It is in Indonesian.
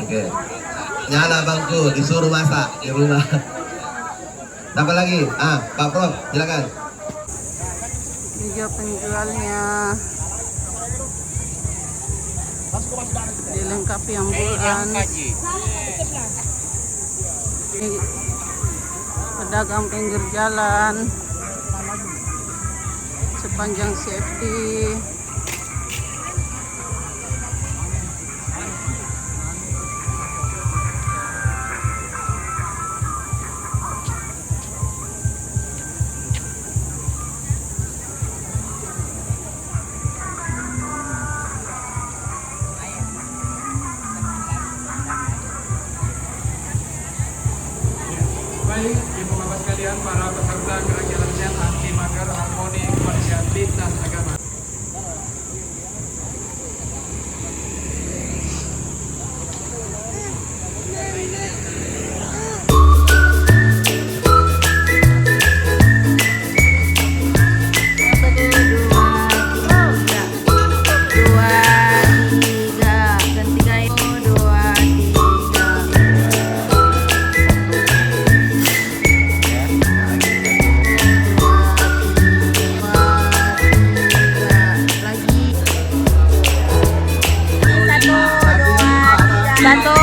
Oke. Nyala bangku, disuruh masak di rumah. Tambah lagi. Pak Prof, silakan. Video penjualnya dilengkapi ambulan. Ini pedagang pinggir jalan sepanjang CFD. Baik, Ibu Bapak sekalian, para peserta gerak jalan sehat anti mager harmoni kemanusiaan lintas agama. Satu